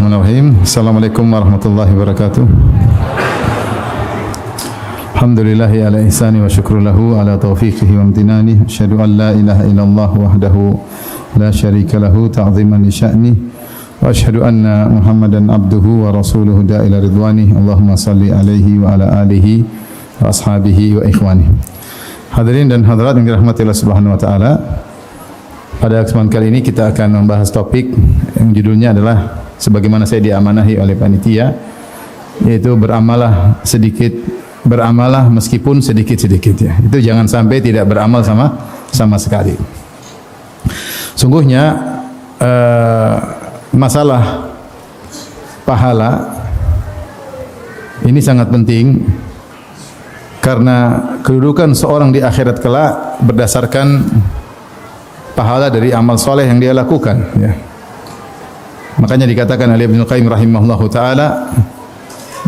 Bismillahirrahmanirrahim. Assalamualaikum warahmatullahi wabarakatuh. Alhamdulillahi ala ihsani wa syukru lahu ala taufiqihi wa amtinani. Asyhadu an la ilaha illallah wahdahu la syarika lahu ta'ziman li sya'ni. Wa asyhadu anna Muhammadan abduhu wa rasuluhu da'ila ridwani. Allahumma salli alaihi wa ala alihi wa ashabihi wa ikhwani. Hadirin dan hadirat yang dirahmati Allah Subhanahu wa taala. Pada kesempatan kali ini kita akan membahas topik yang judulnya adalah sebagaimana saya diamanahi oleh panitia, yaitu beramalah meskipun sedikit-sedikit ya. Itu jangan sampai tidak beramal sama sekali. Sungguhnya masalah pahala ini sangat penting karena kedudukan seorang di akhirat kelak berdasarkan pahala dari amal soleh yang dia lakukan ya. Makanya dikatakan oleh Ibnu Qayyim rahimahullahu taala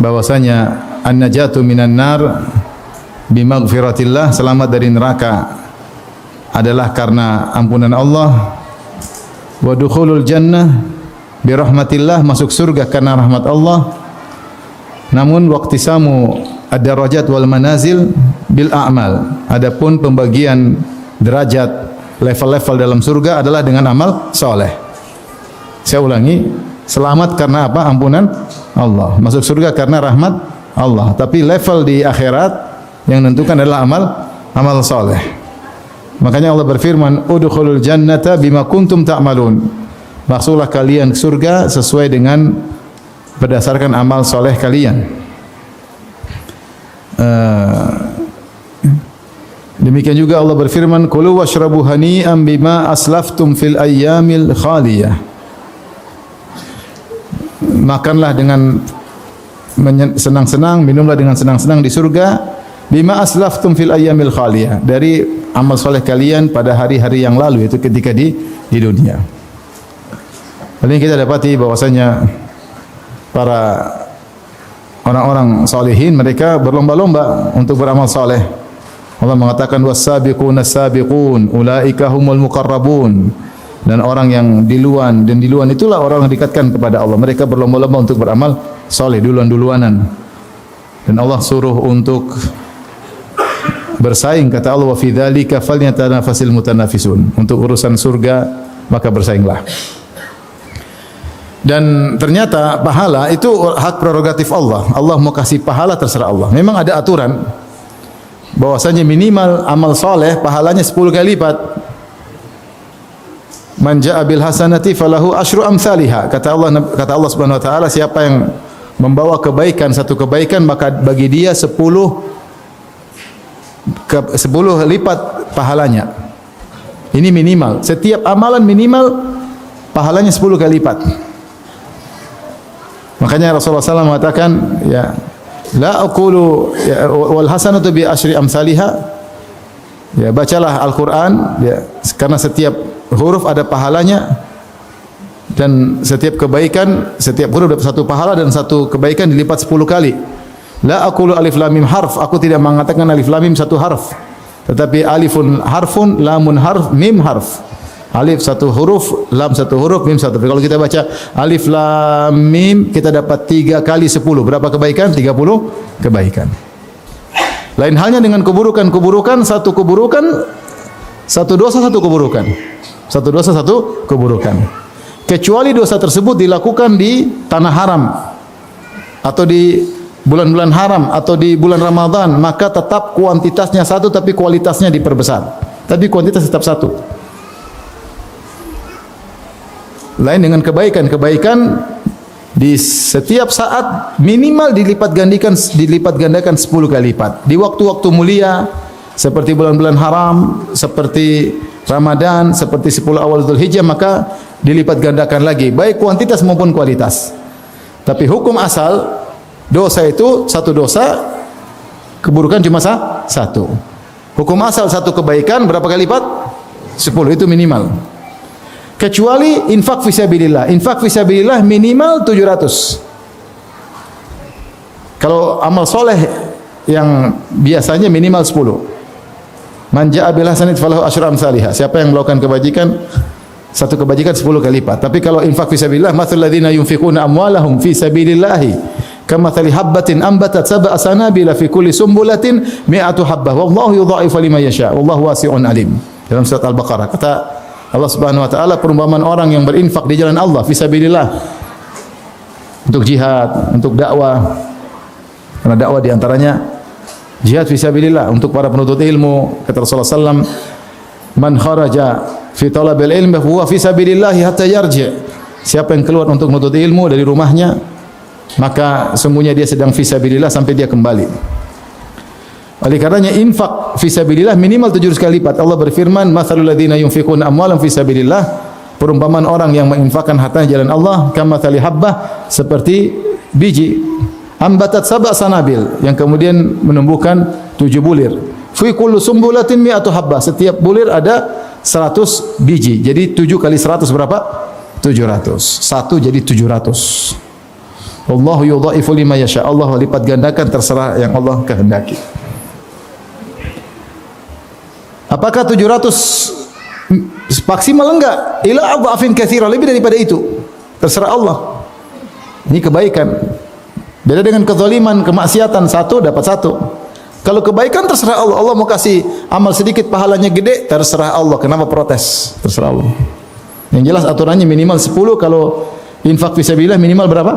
bahwasanya an-najatu minan nar bimaghfiratillah, selamat dari neraka adalah karena ampunan Allah, wa dukhulul jannah birahmatillah, masuk surga karena rahmat Allah. Namun waqtisamu ad-darajat wal manazil bil a'mal, adapun pembagian derajat level-level dalam surga adalah dengan amal soleh. Saya ulangi, selamat karena apa? Ampunan Allah. Masuk surga karena rahmat Allah. Tapi level di akhirat yang menentukan adalah amal soleh. Makanya Allah berfirman, udkhulul jannata bima kuntum ta'malun. Masuklah kalian ke surga sesuai dengan berdasarkan amal soleh kalian. Demikian juga Allah berfirman, kulu washrabu hani'an bima aslaftum fil ayyamil khaliyah. Makanlah dengan senang-senang, minumlah dengan senang-senang di surga, bima aslaftum fil ayyamil khaliyah, dari amal soleh kalian pada hari-hari yang lalu, yaitu ketika di dunia. Lalu kita dapati bahwasanya para orang-orang salihin mereka berlomba-lomba untuk beramal soleh. Allah mengatakan was-sabiquna as-sabiqun ulaika humul muqarrabun, dan orang yang duluan itulah orang yang didekatkan kepada Allah. Mereka berlomba-lomba untuk beramal saleh, duluan-duluanan. Dan Allah suruh untuk bersaing, kata Allah, wa fi dzalika falyatanafasil mutanafisun. Untuk urusan surga maka bersainglah. Dan ternyata pahala itu hak prerogatif Allah. Allah mau kasih pahala terserah Allah. Memang ada aturan bahwasanya minimal amal soleh pahalanya 10 kali lipat. Man jaa bil hasanati falahu asyru amsalihha. Kata Allah Subhanahu wa taala, siapa yang membawa kebaikan, satu kebaikan, maka bagi dia 10 lipat pahalanya. Ini minimal. Setiap amalan minimal pahalanya 10 kali lipat. Makanya Rasulullah SAW mengatakan, ya, la aqulu wal hasanatu bi asyri amsalihha. Ya, bacalah Al-Qur'an ya, karena setiap huruf ada pahalanya, dan setiap kebaikan, setiap huruf dapat satu pahala, dan satu kebaikan dilipat 10 kali. La aqulu alif lam mim harf, aku tidak mengatakan alif lam mim satu harf, tetapi alifun harfun, lamun harf, mim harf. Alif satu huruf, lam satu huruf, mim satu. Kalau kita baca alif lam mim, kita dapat 3 kali 10. Berapa kebaikan? 30 kebaikan. Lain halnya dengan keburukan, satu keburukan, satu dosa, satu keburukan. Satu dosa, satu keburukan. Kecuali dosa tersebut dilakukan di tanah haram, atau di bulan-bulan haram, atau di bulan Ramadan, maka tetap kuantitasnya satu tapi kualitasnya diperbesar. Tapi kuantitas tetap satu. Lain dengan kebaikan di setiap saat minimal dilipat gandakan 10 kali lipat. Di waktu-waktu mulia seperti bulan-bulan haram, seperti Ramadan, seperti 10 awal Dzulhijjah, maka dilipat gandakan lagi, baik kuantitas maupun kualitas. Tapi hukum asal dosa itu satu dosa, keburukan cuma satu. Hukum asal satu kebaikan berapa kali lipat? 10, itu minimal. Kecuali infak fisabilillah. Infak fisabilillah minimal 700. Kalau amal soleh yang biasanya minimal 10. Man jaa bil hasanati falahu asyru amsalihha. Siapa yang melakukan kebajikan Satu kebajikan 10 kali lipat. Tapi kalau infak fisabilillah, mathalul ladzina yunfiquna amwalahum fi sabilillah kamathali habbatin ambatat sab'a sanabila fi kulli sumbulatin mi'atu habbah wallahu yudha'ifu liman yasha wallahu wasi'un alim. Dalam surat Al-Baqarah kata Allah Subhanahu wa taala perumpamaan orang yang berinfak di jalan Allah fisabilillah untuk jihad, untuk dakwah. Karena dakwah di antaranya jihad fisabilillah untuk para penuntut ilmu. Kata Rasulullah sallallahu alaihi wasallam, "Man kharaja fi talabil ilmi huwa fi sabilillah hatta yarji'." Siapa yang keluar untuk menuntut ilmu dari rumahnya, maka sungguhnya dia sedang fi sabilillah sampai dia kembali. Oleh karenanya infak fi sabilillah minimal 700 kali lipat. Allah berfirman, "Matsalul ladzina yunfiquna amwalan fi sabilillah." Perumpamaan orang yang menginfakkan hartanya jalan Allah, kamatsali habbah, seperti biji ambatat sab'a sanabil yang kemudian menumbuhkan 7 bulir. Fi kullu sumbulatin mi'atu habbah. Setiap bulir ada 100 biji. Jadi 7 kali 100 berapa? 700. 1 jadi 700. Wallahu yudha'ifu liman yasha. Allah lipat gandakan terserah yang Allah kehendaki. Apakah 700 maksimal enggak? Ila adhafin katsira, lebih daripada itu. Terserah Allah. Ini kebaikan. Beda dengan kezaliman, kemaksiatan, 1 dapat 1. Kalau kebaikan terserah Allah. Allah mau kasih amal sedikit pahalanya gede, terserah Allah. Kenapa protes? Terserah Allah. Yang jelas aturannya minimal 10, kalau infak fisabilillah minimal berapa?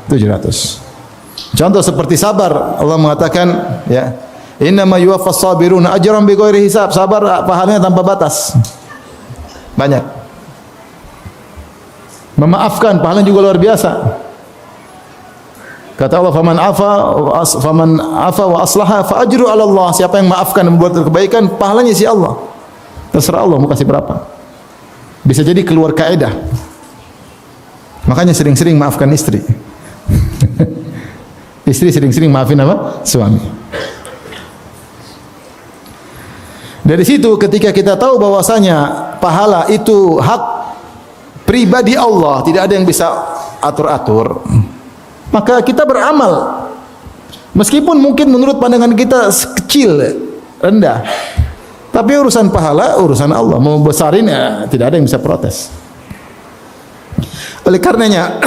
700. Contoh seperti sabar, Allah mengatakan ya, innama yuwaffas sabiruna ajran bighairi hisab. Sabar pahalanya tanpa batas. Banyak. Memaafkan pahalanya juga luar biasa. Kata Allah, faman afa wa aslaha fa ajru 'ala Allah. Siapa yang maafkan dan membuat kebaikan, pahalanya si Allah. Terserah Allah mau kasih berapa. Bisa jadi keluar kaidah. Makanya sering-sering maafkan istri. Istri sering-sering maafin apa? Suami. Dari situ ketika kita tahu bahwasanya pahala itu hak pribadi Allah, tidak ada yang bisa atur-atur, maka kita beramal. Meskipun mungkin menurut pandangan kita kecil, rendah, tapi urusan pahala urusan Allah. Mau besarin ya, tidak ada yang bisa protes. Oleh karenanya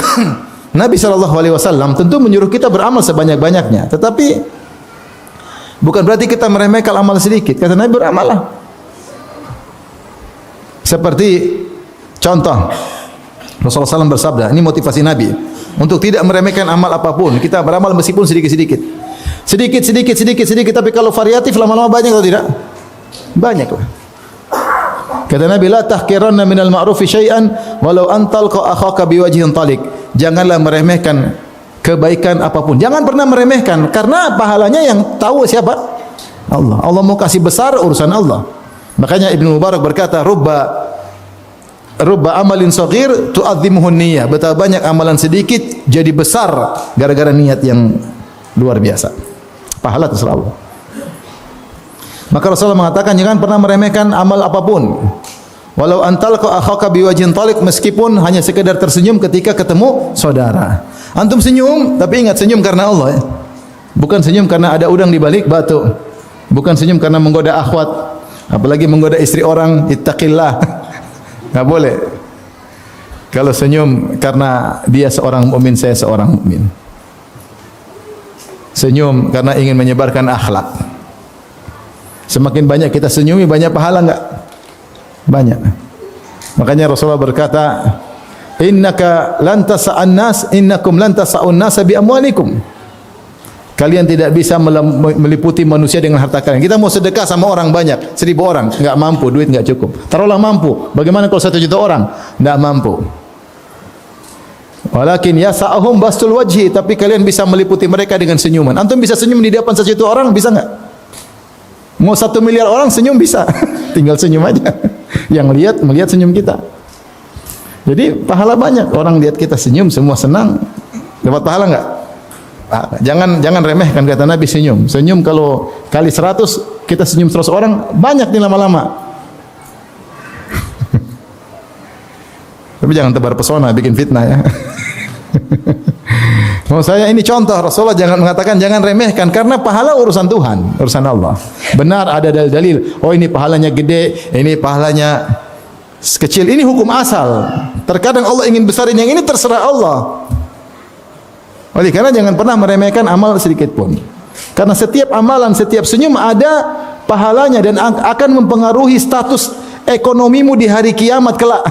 Nabi SAW tentu menyuruh kita beramal sebanyak-banyaknya, tetapi bukan berarti kita meremehkan amal sedikit. Kata Nabi, beramallah. Seperti contoh Rasulullah SAW bersabda, ini motivasi Nabi untuk tidak meremehkan amal apapun. Kita beramal meskipun sedikit-sedikit. Sedikit, tapi kalau variatif lama-lama banyak atau tidak? Banyak lah. Kata Nabi, la tahqiranna minal ma'rufi syai'an walau antalqa akhaka biwajhin talik. Janganlah meremehkan kebaikan apapun. Jangan pernah meremehkan, karena pahalanya yang tahu siapa? Allah. Allah mau kasih besar, urusan Allah. Makanya Ibnu Mubarak berkata, rubba amalin shaghir tu'azzimuhu niyyah. Betapa banyak amalan sedikit jadi besar gara-gara niat yang luar biasa. Pahala terserah Allah. Maka Rasulullah mengatakan jangan pernah meremehkan amal apapun. Walau antalqa akhaka biwajhin talik, meskipun hanya sekedar tersenyum ketika ketemu saudara. Antum senyum, tapi ingat senyum karena Allah ya. Bukan senyum karena ada udang di balik batu. Bukan senyum karena menggoda akhwat, apalagi menggoda istri orang. Ittaqillah. Enggak boleh. Kalau senyum karena dia seorang mukmin, saya seorang mukmin. Senyum karena ingin menyebarkan akhlak. Semakin banyak kita senyumi, banyak pahala enggak? Banyak. Makanya Rasulullah berkata, innaka lan tasa'an nas, innakum lan tasa'un nas bi amwalikum. Kalian tidak bisa meliputi manusia dengan harta kalian. Kita mau sedekah sama orang banyak, 1000 orang, enggak mampu, duit enggak cukup. Taruhlah mampu. Bagaimana kalau 1 juta orang? Enggak mampu. Walakin yasa'ahum bastul wajhi, tapi kalian bisa meliputi mereka dengan senyuman. Antum bisa senyum di depan 1 juta orang, bisa enggak? Mau 1 miliar orang senyum bisa. Tinggal senyum aja. Yang melihat senyum kita. Jadi pahala banyak. Orang lihat kita senyum semua senang. Dapat pahala enggak? Jangan remehkan, kata Nabi, senyum. Senyum kalau kali 100, kita senyum 100 orang, banyak nih lama-lama. Tapi jangan tebar pesona, bikin fitnah ya. Mau saya ini contoh, Rasulullah jangan mengatakan jangan remehkan, karena pahala urusan Tuhan, urusan Allah. Benar ada dalil-dalil, oh ini pahalanya gede, ini pahalanya kecil. Ini hukum asal. Terkadang Allah ingin besarin yang ini, terserah Allah. Oleh karena jangan pernah meremehkan amal sedikit pun. Karena setiap amalan, setiap senyum ada pahalanya dan akan mempengaruhi status ekonomimu di hari kiamat kelak.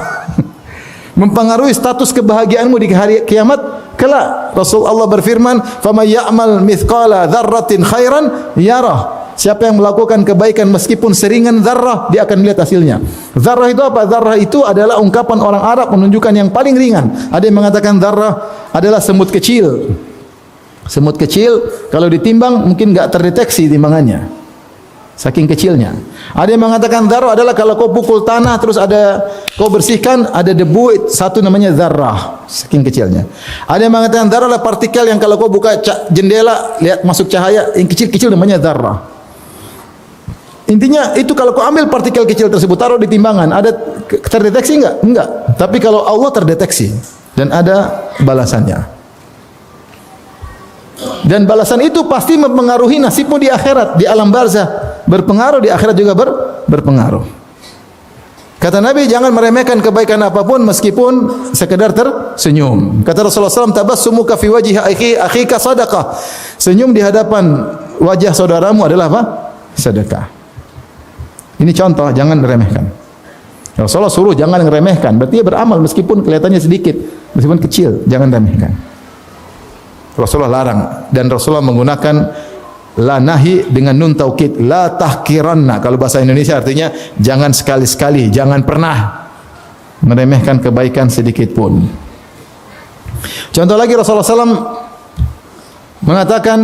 Mempengaruhi status kebahagiaanmu di hari kiamat kelak. Rasulullah berfirman, "Faman ya'mal mithqala dzarratin khairan yarah." Siapa yang melakukan kebaikan meskipun seringan zarrah, dia akan melihat hasilnya. Zarrah itu apa? Zarrah itu adalah ungkapan orang Arab menunjukkan yang paling ringan. Ada yang mengatakan zarrah adalah semut kecil. Semut kecil kalau ditimbang mungkin enggak terdeteksi timbangannya, saking kecilnya. Ada yang mengatakan zarrah adalah kalau kau pukul tanah terus kau bersihkan ada debu, satu namanya zarrah, saking kecilnya. Ada yang mengatakan zarrah adalah partikel yang kalau kau buka jendela lihat masuk cahaya, yang kecil-kecil namanya zarrah. Intinya itu kalau kau ambil partikel kecil tersebut taruh di timbangan, ada terdeteksi enggak? Enggak. Tapi kalau Allah terdeteksi dan ada balasannya. Dan balasan itu pasti mempengaruhi nasibmu di akhirat, di alam barzah. Berpengaruh di akhirat juga berpengaruh. Kata Nabi, jangan meremehkan kebaikan apapun meskipun sekedar tersenyum. Kata Rasulullah SAW, tabassumuka fi wajhi akhika sadaqah. Senyum di hadapan wajah saudaramu adalah apa? Sedekah. Ini contoh, jangan meremehkan. Rasulullah suruh jangan meremehkan, berarti dia beramal meskipun kelihatannya sedikit, meskipun kecil, jangan remehkan. Rasulullah larang dan Rasulullah menggunakan la nahi dengan nun taukid, la tahkiranna. Kalau bahasa Indonesia artinya jangan sekali-sekali, jangan pernah meremehkan kebaikan sedikit pun. Contoh lagi Rasulullah SAW mengatakan,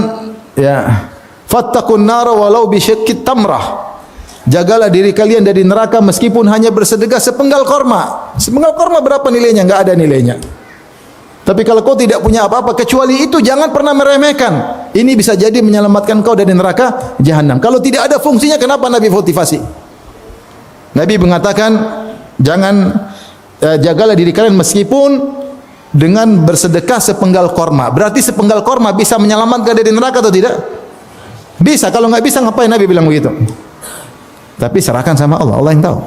ya, fattaqun nara walau bi syiqqit tamrah. Jagalah diri kalian dari neraka meskipun hanya bersedekah sepenggal korma. Sepenggal korma berapa nilainya? Enggak ada nilainya. Tapi kalau kau tidak punya apa-apa kecuali itu, jangan pernah meremehkan. Ini bisa jadi menyelamatkan kau dari neraka jahanam. Kalau tidak ada fungsinya, kenapa Nabi motivasi? Nabi mengatakan, jagalah diri kalian meskipun dengan bersedekah sepenggal korma. Berarti sepenggal korma bisa menyelamatkan dari neraka atau tidak? Bisa. Kalau enggak bisa, ngapain Nabi bilang begitu? Tapi serahkan sama Allah, Allah yang tahu.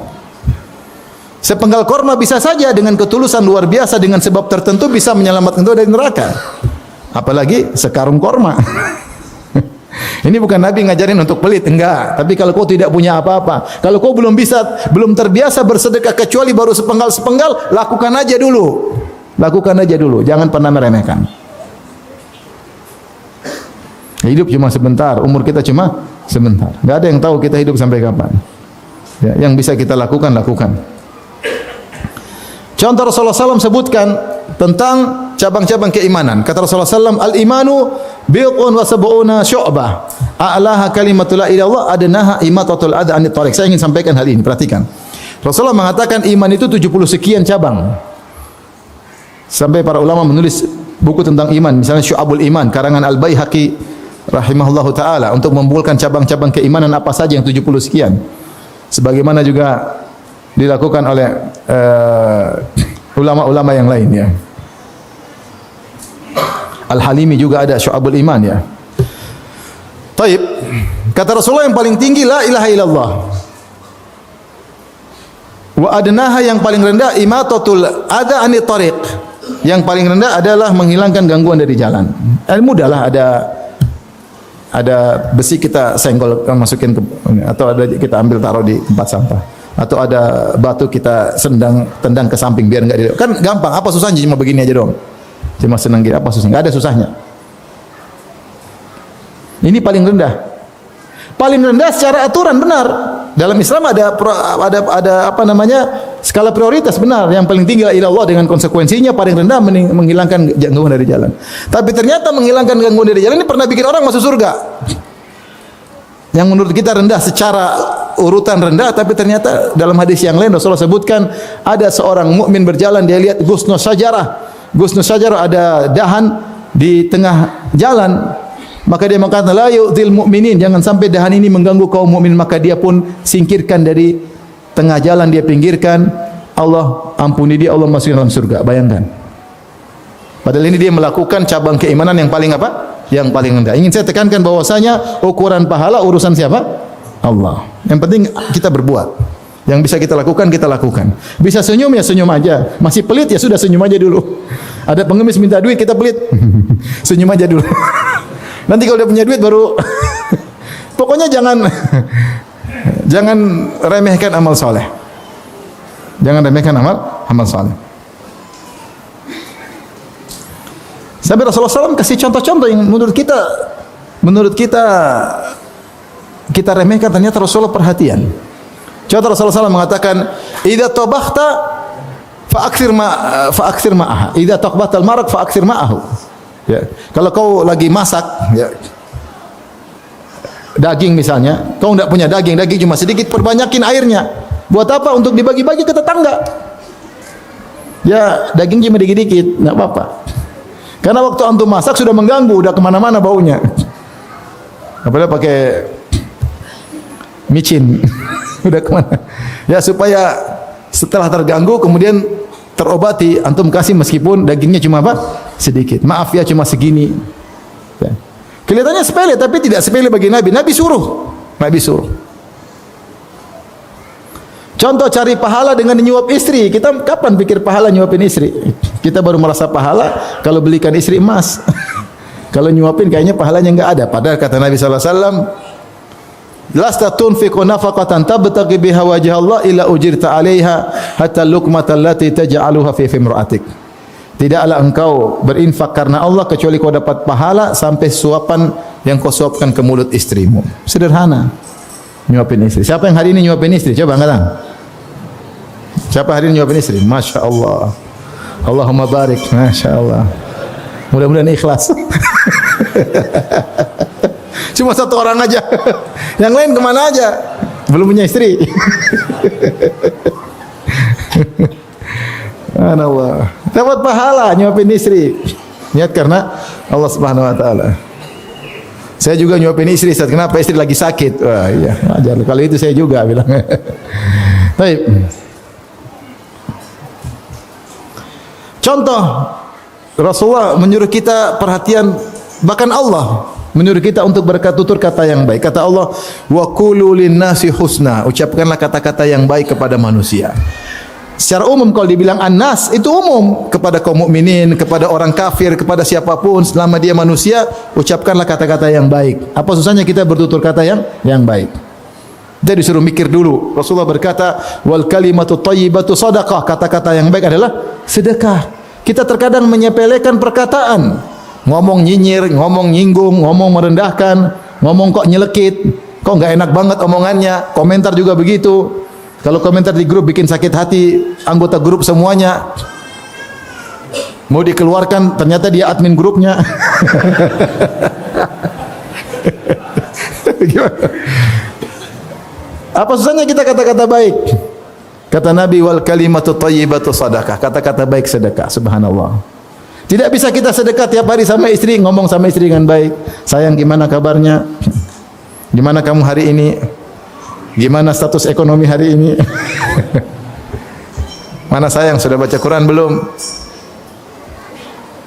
Sepenggal korma bisa saja dengan ketulusan luar biasa, dengan sebab tertentu bisa menyelamatkan kau dari neraka. Apalagi sekarung korma. Ini bukan Nabi ngajarin untuk pelit, enggak. Tapi kalau kau tidak punya apa-apa, kalau kau belum terbiasa bersedekah kecuali baru sepenggal, lakukan aja dulu. Lakukan aja dulu, jangan pernah meremehkan. Hidup cuma sebentar, umur kita cuma sebentar. Enggak ada yang tahu kita hidup sampai kapan. Ya, yang bisa kita lakukan. Contoh Rasulullah SAW sebutkan tentang cabang-cabang keimanan. Kata Rasulullah SAW, al-imanu bi'un wa sab'una syu'bah. A'laha kalimatul la ilaha illallah adnaha imatatul adha anit thariq. Saya ingin sampaikan hal ini, perhatikan. Rasulullah mengatakan iman itu 70 sekian cabang. Sampai para ulama menulis buku tentang iman, misalnya Syu'abul Iman karangan Al-Baihaqi rahimahullahu taala untuk membukukan cabang-cabang keimanan apa saja yang 70 sekian. Sebagaimana juga dilakukan oleh ulama-ulama yang lain, ya. Al-Halimi juga ada Syu'abul Iman, ya. Taib. Kata Rasulullah yang paling tinggi la ilaha illallah. Wa adnaha yang paling rendah imatatul adha anit thariq. Yang paling rendah adalah menghilangkan gangguan dari jalan. Mudahlah, ada besi kita senggol masukin ke, atau ada kita ambil taruh di tempat sampah, atau ada batu kita tendang ke samping biar enggak kan gampang. Apa susahnya? Cuma begini aja dong. Cuma senang gitu, apa susahnya? Enggak ada susahnya. Ini paling rendah. Paling rendah secara aturan benar. Dalam Islam ada apa namanya? Skala prioritas benar. Yang paling tinggi adalah Allah dengan konsekuensinya paling rendah menghilangkan gangguan dari jalan. Tapi ternyata menghilangkan gangguan dari jalan ini pernah bikin orang masuk surga. Yang menurut kita rendah secara urutan rendah, tapi ternyata dalam hadis yang lain Rasulullah sebutkan ada seorang mukmin berjalan, dia lihat ghusnus syajarah. Ghusnus syajarah ada dahan di tengah jalan. Maka dia mengatakan la yu'dzil mu'minin, jangan sampai dahan ini mengganggu kaum mukmin. Maka dia pun singkirkan dari tengah jalan, dia pinggirkan. Allah ampuni dia, Allah masukkan dalam surga. Bayangkan. Padahal ini dia melakukan cabang keimanan yang paling apa? Yang paling rendah. Ingin saya tekankan bahwasanya ukuran pahala urusan siapa? Allah. Yang penting kita berbuat. Yang bisa kita lakukan, kita lakukan. Bisa senyum, ya senyum aja. Masih pelit, ya sudah senyum aja dulu. Ada pengemis minta duit, kita pelit. Senyum aja dulu. Nanti kalau dia punya duit baru. Pokoknya jangan remehkan amal soleh. Jangan remehkan amal soleh. Sampai Rasulullah SAW kasih contoh-contoh yang menurut kita kita remehkan, ternyata Rasulullah perhatian. Contoh Rasulullah SAW mengatakan, "Idza tabakhta fa'aktsir ma'aha. Idza taqbata al-maraq fa'aktsir ma'ahu." Ya, kalau kau lagi masak, ya, daging misalnya, kau enggak punya daging cuma sedikit, perbanyakin airnya. Buat apa? Untuk dibagi-bagi ke tetangga. Ya, daging cuma dikit-dikit, enggak apa-apa. Karena waktu antum masak sudah mengganggu, udah kemana-mana baunya. Apalagi pakai micin, udah kemana? Ya supaya setelah terganggu kemudian terobati, antum kasih meskipun dagingnya cuma apa? Sedikit. Maaf ya, cuma segini. Ya. Kelihatannya sepele, tapi tidak sepele bagi Nabi. Nabi suruh. Contoh cari pahala dengan nyuap istri. Kita kapan pikir pahala nyuapin istri? Kita baru merasa pahala kalau belikan istri emas. Kalau nyuapin kayaknya pahalanya enggak ada. Padahal kata Nabi sallallahu alaihi wasallam, "Lasta tunfiqu nafaqatan tabtaghi biha wajha Allah illa ujirta 'alaiha hatta luqmatal lati taj'aluha fi imra'atik." Tidaklah engkau berinfak karena Allah kecuali kau dapat pahala sampai suapan yang kau suapkan ke mulut istrimu. Sederhana. Nyuapin istri. Siapa yang hari ini nyuapin istri? Coba angkat tangan. Siapa hari ini nyuapin istri? Masya Allah. Allahumma barik. Masya Allah. Mudah-mudahan ikhlas. Cuma satu orang aja. Yang lain kemana aja? Belum punya istri. Subhanallah. Dapat pahala nyuapin istri. Niat karena Allah Subhanahu wa taala. Saya juga nyuapin istri, Ustaz. Kenapa? Istri lagi sakit. Wah, iya, wajar. Kalau itu saya juga bilang. Baik. Contoh Rasulullah menyuruh kita perhatian, bahkan Allah menyuruh kita untuk bertutur kata yang baik. Kata Allah, "Wa qulu lin-nasi husna." Ucapkanlah kata-kata yang baik kepada manusia. Secara umum kalau dibilang an-nas itu umum, kepada kaum mukminin, kepada orang kafir, kepada siapapun selama dia manusia, ucapkanlah kata-kata yang baik. Apa susahnya kita bertutur kata yang baik? Jadi disuruh mikir dulu. Rasulullah berkata, "Wal kalimatu thayyibatu shadaqah." Kata-kata yang baik adalah sedekah. Kita terkadang menyepelekan perkataan. Ngomong nyinyir, ngomong nyinggung, ngomong merendahkan, ngomong kok nyelekit, kok enggak enak banget omongannya. Komentar juga begitu. Kalau komentar di grup bikin sakit hati anggota grup semuanya. Mau dikeluarkan, ternyata dia admin grupnya. Apa susahnya kita kata-kata baik? Kata Nabi, "Wal kalimatu thayyibatu shadaqah." Kata-kata baik sedekah. Subhanallah. Tidak bisa kita sedekah tiap hari sama istri, ngomong sama istri dengan baik. "Sayang, gimana kabarnya? Gimana kamu hari ini? Gimana status ekonomi hari ini?" "Mana sayang, sudah baca Quran belum?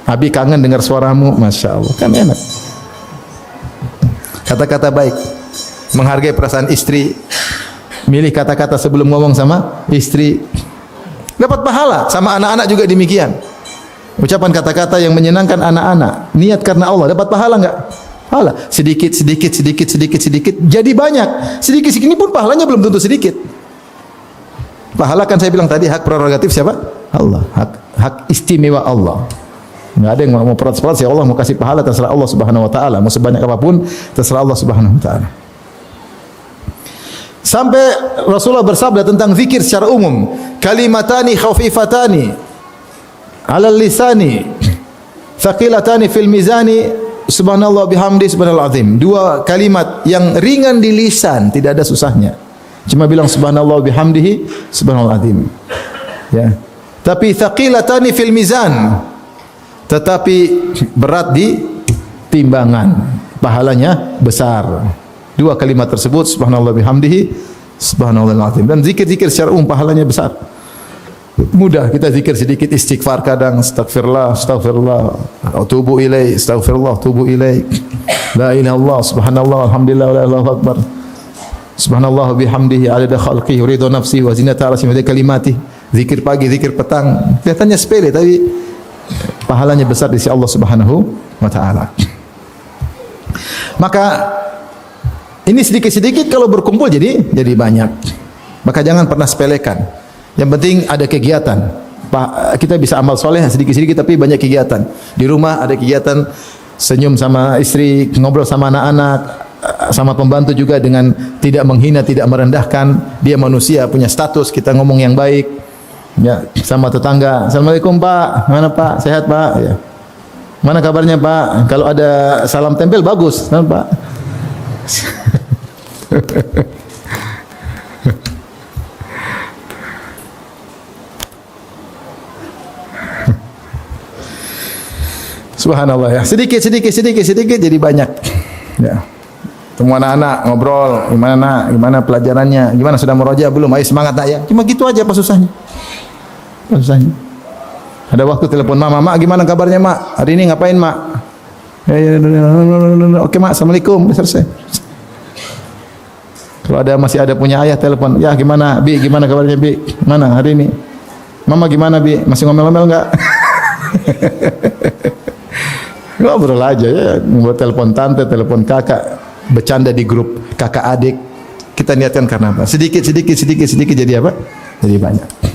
Abi kangen dengar suaramu." Masya Allah, kan enak. Kata-kata baik, menghargai perasaan istri, milih kata-kata sebelum ngomong sama istri, dapat pahala. Sama anak-anak juga demikian. Ucapan kata-kata yang menyenangkan anak-anak, niat karena Allah, dapat pahala enggak? Pahala. Sedikit, jadi banyak. Sedikit segini pun pahalanya belum tentu sedikit. Pahala kan saya bilang tadi hak prerogatif siapa? Allah. Hak istimewa Allah. Enggak ada yang mau protes-protes, ya Allah mau kasih pahala, terserah Allah Subhanahu wa taala. Mau sebanyak apapun terserah Allah Subhanahu wa taala. Sampai Rasulullah bersabda tentang zikir secara umum, "Kalimatani khafifatani 'alal lisani, thaqilatani fil mizani, subhanallah bihamdi subhanallah azim." Dua kalimat yang ringan di lisan, tidak ada susahnya. Cuma bilang subhanallah bihamdihi subhanallah azim. Ya. Tapi thaqilatani fil mizan, tetapi berat di timbangan, pahalanya besar. Dua kalimat tersebut, subhanallah bihamdihi subhanallah azim. Dan zikir-zikir secara umum pahalanya besar. Mudah kita zikir sedikit, istighfar kadang, astagfirullah, atubu ilaih, astagfirullah, atubu ilaih, la ilaha illallah, subhanallah, alhamdulillah, Allahu akbar. Subhanallah bihamdihi adada khalqihi wa ridha nafsi wa zinata arsyhi wa kalimati. Zikir pagi, zikir petang. Kelihatannya sepele tapi pahalanya besar di sisi Allah Subhanahu wa taala. Maka ini sedikit-sedikit kalau berkumpul jadi banyak. Maka jangan pernah sepelekan. Yang penting ada kegiatan. Kita bisa amal soleh sedikit-sedikit tapi banyak kegiatan. Di rumah ada kegiatan, senyum sama istri, ngobrol sama anak-anak, sama pembantu juga dengan tidak menghina, tidak merendahkan. Dia manusia, punya status, kita ngomong yang baik. Ya, sama tetangga. Assalamualaikum Pak, mana Pak? Sehat Pak? Ya. Mana kabarnya Pak? Kalau ada salam tempel bagus, kan Pak? Subhanallah ya. Sedikit jadi banyak. Ya. Temu anak-anak ngobrol, gimana pelajarannya, gimana sudah murojaah belum? Ayo semangat nak ya. Cuma gitu aja apa susahnya? Apa susahnya? Ada waktu telepon Mak, Mak gimana kabarnya Mak? Hari ini ngapain Mak? Oke Mak, Assalamualaikum, selesai. Kalau masih ada punya ayah telepon, ya gimana Bi, gimana kabarnya Bi? Mana hari ini? Mama gimana Bi? Masih ngomel-ngomel enggak? Ngobrol aja ya, buat telepon tante, telepon kakak, bercanda di grup kakak adik. Kita niatkan karena apa? Sedikit jadi apa? Jadi banyak.